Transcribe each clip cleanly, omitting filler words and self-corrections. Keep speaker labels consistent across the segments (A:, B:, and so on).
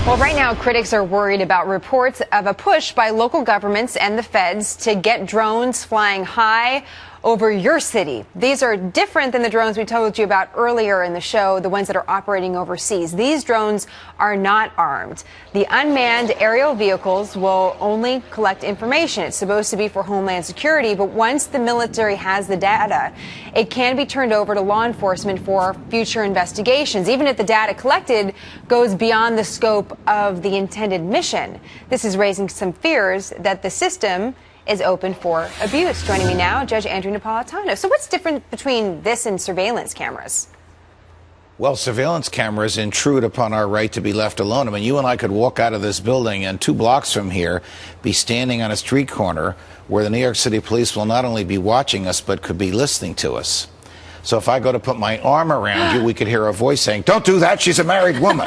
A: Well, right now, critics are worried about reports of a push by local governments and the feds to get drones flying high over your city. These are different than the drones we told you about earlier in the show, the ones that are operating overseas. These drones are not armed. The unmanned aerial vehicles will only collect information. It's supposed to be for homeland security, but once the military has the data, it can be turned over to law enforcement for future investigations, even if the data collected goes beyond the scope of the intended mission. This is raising some fears that the system is open for abuse. Joining me now, Judge Andrew Napolitano. So what's different between this and surveillance cameras?
B: Well, surveillance cameras intrude upon our right to be left alone. I mean, you and I could walk out of this building and 2 blocks from here be standing on a street corner where the New York City police will not only be watching us, but could be listening to us. So if I go to put my arm around you, we could hear a voice saying, "Don't do that, she's a married woman."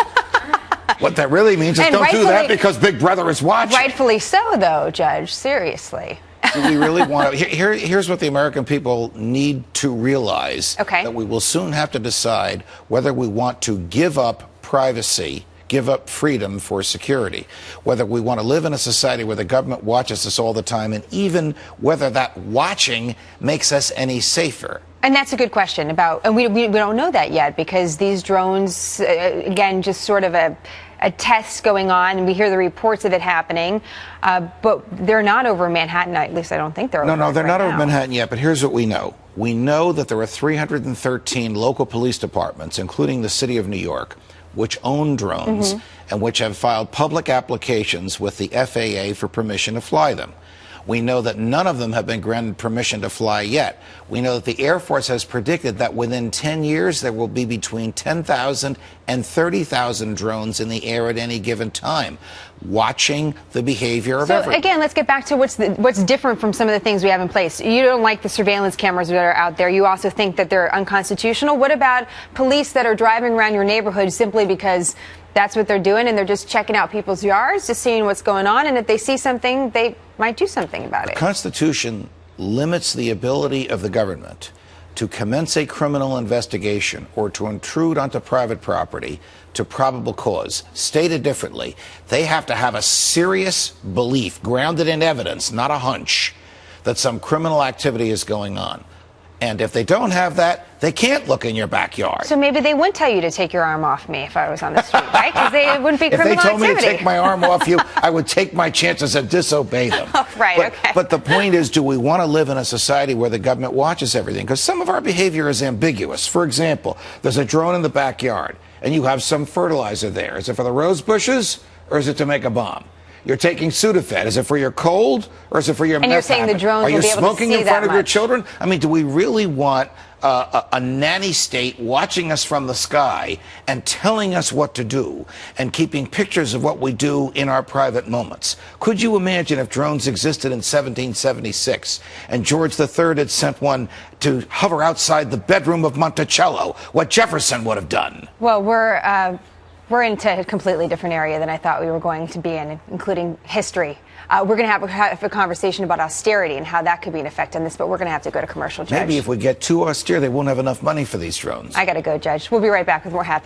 B: What that really means is don't do that because Big Brother is watching.
A: Rightfully so, though, Judge. Seriously.
B: Do we really want to? Here's what the American people need to realize.
A: Okay.
B: That we will soon have to decide whether we want to give up privacy, give up freedom for security, whether we want to live in a society where the government watches us all the time, and even whether that watching makes us any safer.
A: And that's a good question and we don't know that yet because these drones, again, just sort of a test going on, and we hear the reports of it happening, but they're not over Manhattan. At least I don't think they're over.
B: No, they're
A: right
B: not
A: now.
B: over Manhattan yet, but here's what we know. We know that there are 313 local police departments, including the city of New York, which own drones and which have filed public applications with the FAA for permission to fly them. We know that none of them have been granted permission to fly yet. We know that the Air Force has predicted that within 10 years there will be between 10,000 and 30,000 drones in the air at any given time, watching the behavior of everyone.
A: So again, let's get back to what's different from some of the things we have in place. You don't like the surveillance cameras that are out there. You also think that they're unconstitutional. What about police that are driving around your neighborhood simply because that's what they're doing, and they're just checking out people's yards, just seeing what's going on, and if they see something, they might do something about it?
B: The Constitution limits the ability of the government to commence a criminal investigation or to intrude onto private property to probable cause. Stated differently, they have to have a serious belief, grounded in evidence, not a hunch, that some criminal activity is going on. And if they don't have that, they can't look in your backyard.
A: So maybe they wouldn't tell you to take your arm off me if I was on the street, right? Because they wouldn't be criminal activity.
B: If they told me to take my arm off you, I would take my chances and disobey them.
A: Oh, right, okay.
B: But the point is, do we want to live in a society where the government watches everything? Because some of our behavior is ambiguous. For example, there's a drone in the backyard, and you have some fertilizer there. Is it for the rose bushes, or is it to make a bomb? You're taking Sudafed. Is it for your cold, or is it for your meth
A: And you're saying
B: habit?
A: the drones
B: Are you
A: will be able to
B: smoking
A: see
B: in front
A: that
B: of your
A: much?
B: children? I mean, do we really want a nanny state watching us from the sky and telling us what to do and keeping pictures of what we do in our private moments? Could you imagine if drones existed in 1776 and George III had sent one to hover outside the bedroom of Monticello, what Jefferson would have done?
A: Well, we're into a completely different area than I thought we were going to be in, including history. We're going to have a conversation about austerity and how that could be an effect on this, but we're going to have to go to commercial, Judge.
B: Maybe if we get too austere, they won't have enough money for these drones.
A: I got to go, Judge. We'll be right back with more Happy